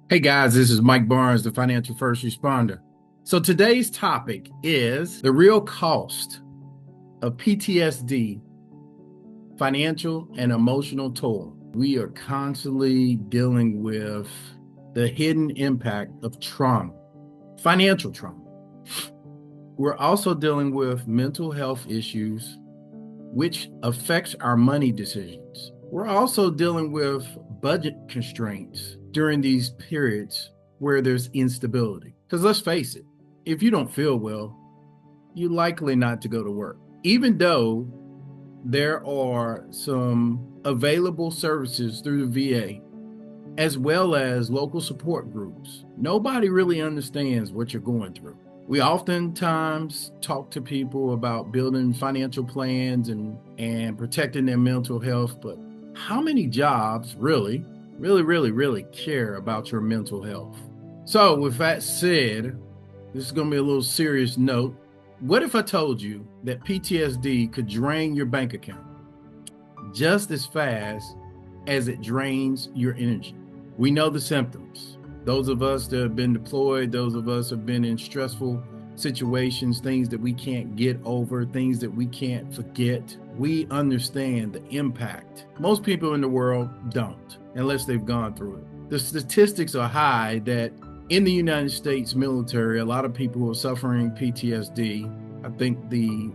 Hey guys, this is Mike Barnes, the financial first responder. So today's topic is the real cost of PTSD, financial and emotional toll. We are constantly dealing with the hidden impact of trauma, financial trauma. We're also dealing with mental health issues, which affects our money decisions. We're also dealing with budget constraints during these periods where there's instability. Because let's face it, if you don't feel well, you're likely not to go to work. Even though there are some available services through the VA, as well as local support groups, nobody really understands what you're going through. We oftentimes talk to people about building financial plans and protecting their mental health, but how many jobs really care about your mental health? So, with that said, this is going to be a little serious note. What if I told you that PTSD could drain your bank account just as fast as it drains your energy? We know the symptoms. Those of us that have been deployed, those of us have been in stressful situations, things that we can't get over, things that we can't forget. We understand the impact. Most people in the world don't, unless they've gone through it. The statistics are high that in the United States military, a lot of people who are suffering PTSD, I think the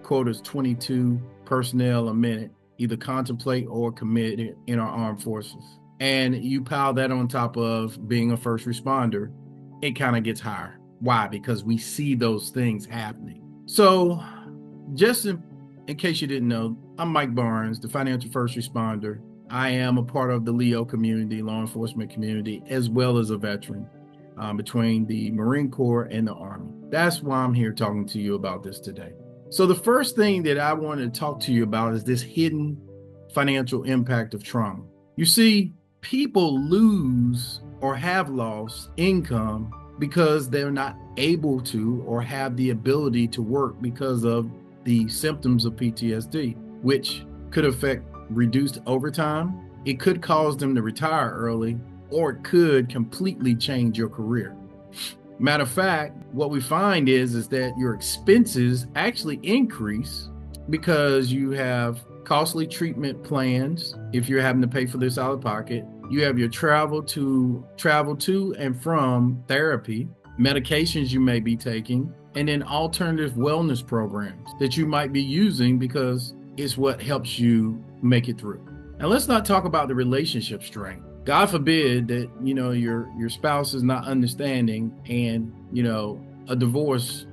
quote is 22 personnel a minute, either contemplate or committed in our armed forces. And you pile that on top of being a first responder, it kind of gets higher. Why? Because we see those things happening. So, just in case you didn't know, I'm Mike Barnes, the financial first responder. I am a part of the LEO community, law enforcement community, as well as a veteran between the Marine Corps and the Army. That's why I'm here talking to you about this today. So, the first thing that I wanted to talk to you about is this hidden financial impact of trauma. You see, people lose or have lost income because they're not able to or have the ability to work because of the symptoms of PTSD, which could affect reduced overtime. It could cause them to retire early, or it could completely change your career. Matter of fact, what we find is that your expenses actually increase because you have costly treatment plans if you're having to pay for this out of pocket. You have your travel to and from therapy, medications you may be taking, and then alternative wellness programs that you might be using because it's what helps you make it through. And let's not talk about the relationship strain. God forbid that your spouse is not understanding and a divorce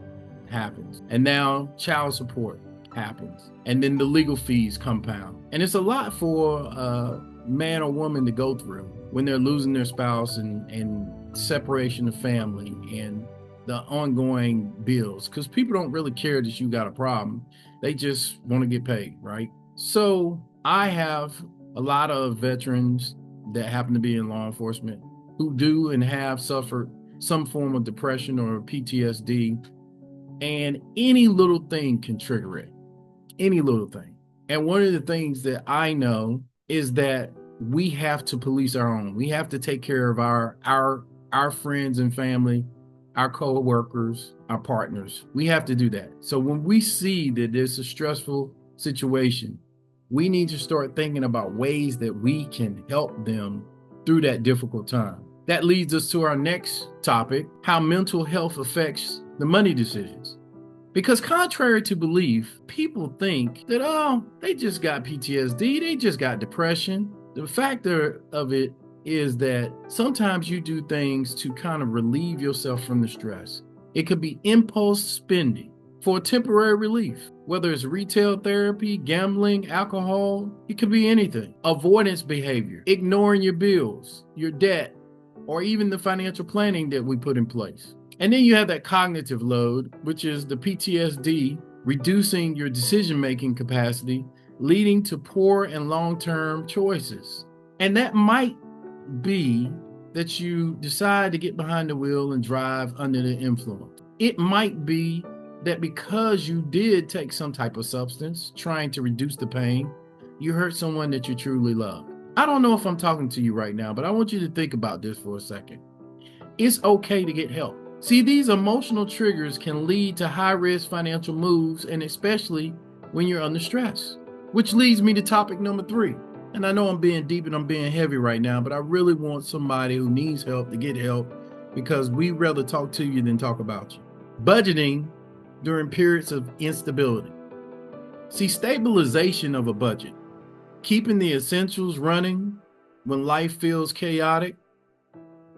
happens, and now child support happens, and then the legal fees compound, and it's a lot for a man or woman to go through when they're losing their spouse and separation of family and the ongoing bills, because people don't really care that you got a problem. They just want to get paid, right? So I have a lot of veterans that happen to be in law enforcement who do and have suffered some form of depression or PTSD, and any little thing can trigger it. Any little thing. And one of the things that I know is that we have to police our own. We have to take care of our friends and family, our co-workers, our partners. We have to do that. So when we see that there's a stressful situation, we need to start thinking about ways that we can help them through that difficult time. That leads us to our next topic, how mental health affects the money decisions. Because contrary to belief, people think that, oh, they just got PTSD, they just got depression. The fact of it is that sometimes you do things to kind of relieve yourself from the stress. It could be impulse spending for temporary relief, whether it's retail therapy, gambling, alcohol, it could be anything. Avoidance behavior, ignoring your bills, your debt, or even the financial planning that we put in place. And then you have that cognitive load, which is the PTSD, reducing your decision-making capacity, leading to poor and long-term choices. And that might be that you decide to get behind the wheel and drive under the influence. It might be that because you did take some type of substance trying to reduce the pain, you hurt someone that you truly love. I don't know if I'm talking to you right now, but I want you to think about this for a second. It's okay to get help. See, these emotional triggers can lead to high-risk financial moves, and especially when you're under stress. Which leads me to topic number 3. And I know I'm being deep and I'm being heavy right now, but I really want somebody who needs help to get help, because we rather talk to you than talk about you. Budgeting during periods of instability. See, stabilization of a budget, keeping the essentials running when life feels chaotic.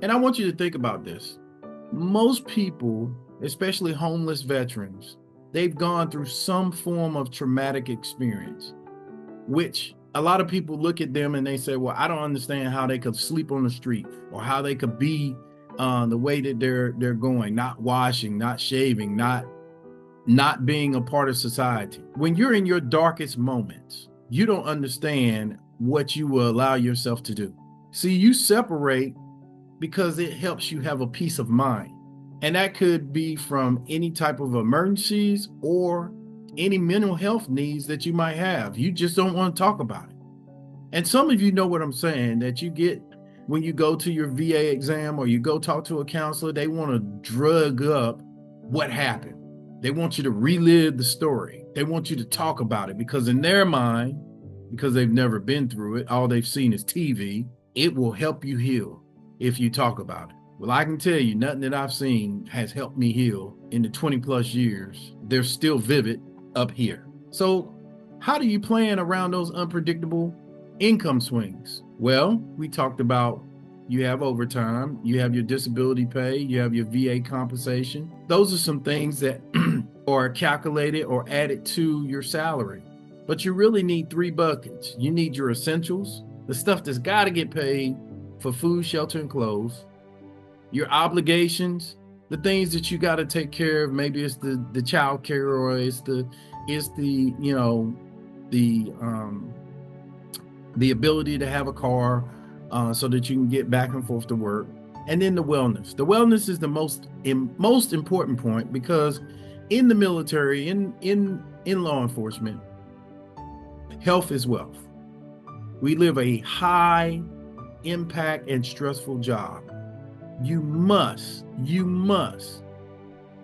And I want you to think about this. Most people, especially homeless veterans, they've gone through some form of traumatic experience, which a lot of people look at them and they say, well, I don't understand how they could sleep on the street, or how they could be the way that they're going, not washing, not shaving, not being a part of society. When you're in your darkest moments, you don't understand what you will allow yourself to do. See, you separate because it helps you have a peace of mind. And that could be from any type of emergencies or any mental health needs that you might have. You just don't want to talk about it. And some of you know what I'm saying, that you get when you go to your VA exam or you go talk to a counselor, they want to drug up what happened. They want you to relive the story. They want you to talk about it, because in their mind, because they've never been through it, all they've seen is TV, it will help you heal if you talk about it. Well, I can tell you, nothing that I've seen has helped me heal in the 20 plus years. They're still vivid up here. So how do you plan around those unpredictable income swings? Well, we talked about, you have overtime, you have your disability pay, you have your VA compensation. Those are some things that are calculated or added to your salary. But you really need 3 buckets. You need your essentials, the stuff that's got to get paid for food, shelter, and clothes. Your obligations, the things that you got to take care of. Maybe it's the child care, or it's the ability to have a car so that you can get back and forth to work. And then the wellness. The wellness is the most important point, because in the military, in law enforcement, health is wealth. We live a high impact and stressful job. You must,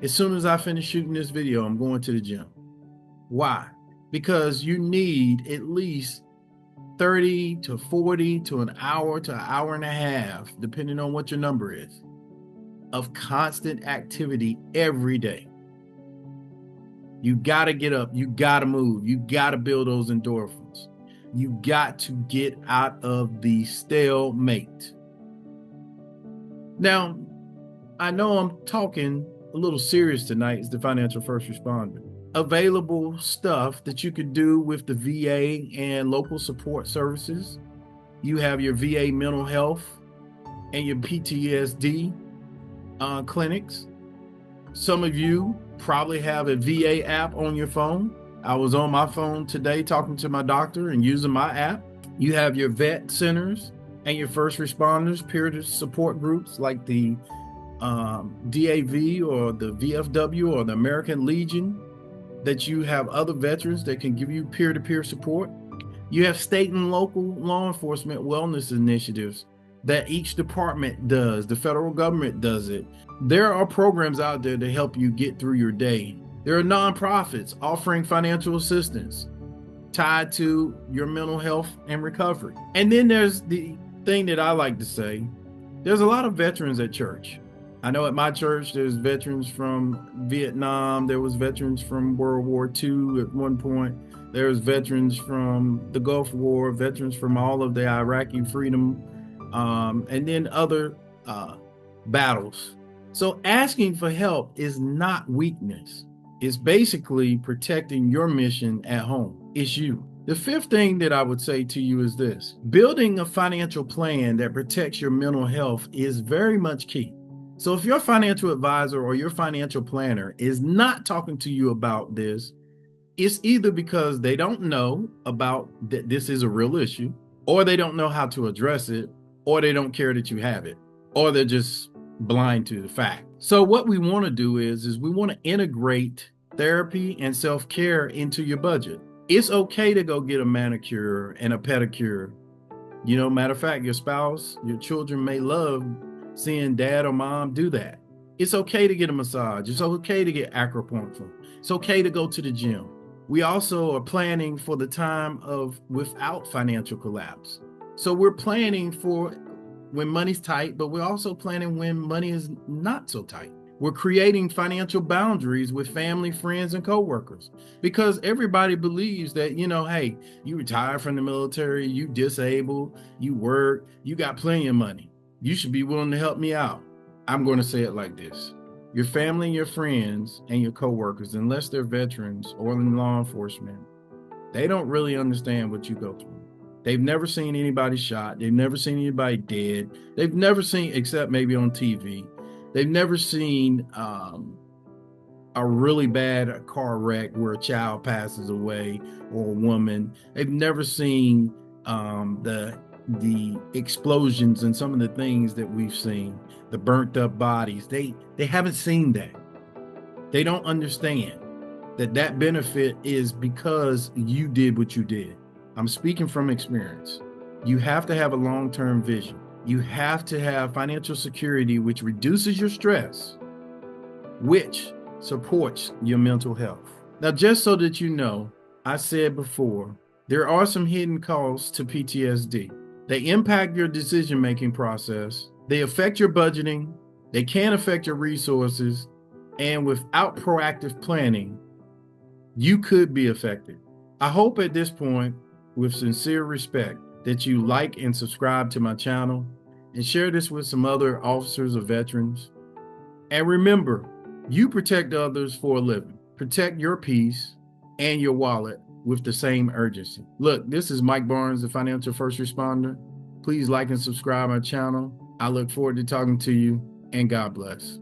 as soon as I finish shooting this video, I'm going to the gym. Why? Because you need at least 30 to 40 to an hour to an hour and a half, depending on what your number is, of constant activity every day. You got to get up, you got to move, you got to build those endorphins. You got to get out of the stalemate. Now, I know I'm talking a little serious tonight as the financial first responder. Available stuff that you could do with the VA and local support services. You have your VA mental health and your PTSD clinics. Some of you probably have a VA app on your phone. I was on my phone today talking to my doctor and using my app. You have your vet centers and your first responders peer support groups like the DAV or the VFW or the American Legion, that you have other veterans that can give you peer-to-peer support. You have state and local law enforcement wellness initiatives that each department does. The federal government does it. There are programs out there to help you get through your day. There are nonprofits offering financial assistance tied to your mental health and recovery. And then there's the thing that I like to say, there's a lot of veterans at church. I know at my church, there's veterans from Vietnam. There was veterans from World War II at one point. There's veterans from the Gulf War, veterans from all of the Iraqi freedom, and then other battles. So asking for help is not weakness. It's basically protecting your mission at home. It's you. The 5th thing that I would say to you is this: building a financial plan that protects your mental health is very much key. So if your financial advisor or your financial planner is not talking to you about this, it's either because they don't know about that this is a real issue, or they don't know how to address it, or they don't care that you have it, or they're just blind to the fact. So what we want to do is we want to integrate therapy and self-care into your budget. It's okay to go get a manicure and a pedicure Matter of fact, your spouse, your children may love seeing dad or mom do that. It's okay to get a massage. It's okay to get acupuncture. It's okay to go to the gym. We also are planning for the time of without financial collapse. So we're planning for when money's tight, but we're also planning when money is not so tight. We're creating financial boundaries with family, friends, and coworkers because everybody believes that, hey, you retired from the military, you disabled, you work, you got plenty of money. You should be willing to help me out. I'm going to say it like this. Your family, your friends, and your coworkers, unless they're veterans or in law enforcement, they don't really understand what you go through. They've never seen anybody shot. They've never seen anybody dead. They've never seen, except maybe on TV, they've never seen a really bad car wreck where a child passes away or a woman. They've never seen the explosions and some of the things that we've seen, the burnt up bodies. They haven't seen that. They don't understand that benefit is because you did what you did. I'm speaking from experience. You have to have a long-term vision. You have to have financial security, which reduces your stress, which supports your mental health. Now, just so that you know, I said before, there are some hidden costs to PTSD. They impact your decision-making process. They affect your budgeting. They can affect your resources. And without proactive planning, you could be affected. I hope at this point, with sincere respect, that you like and subscribe to my channel and share this with some other officers or veterans. And remember, you protect others for a living. Protect your peace and your wallet with the same urgency. Look, this is Mike Barnes, the financial first responder. Please like and subscribe my channel. I look forward to talking to you, and God bless.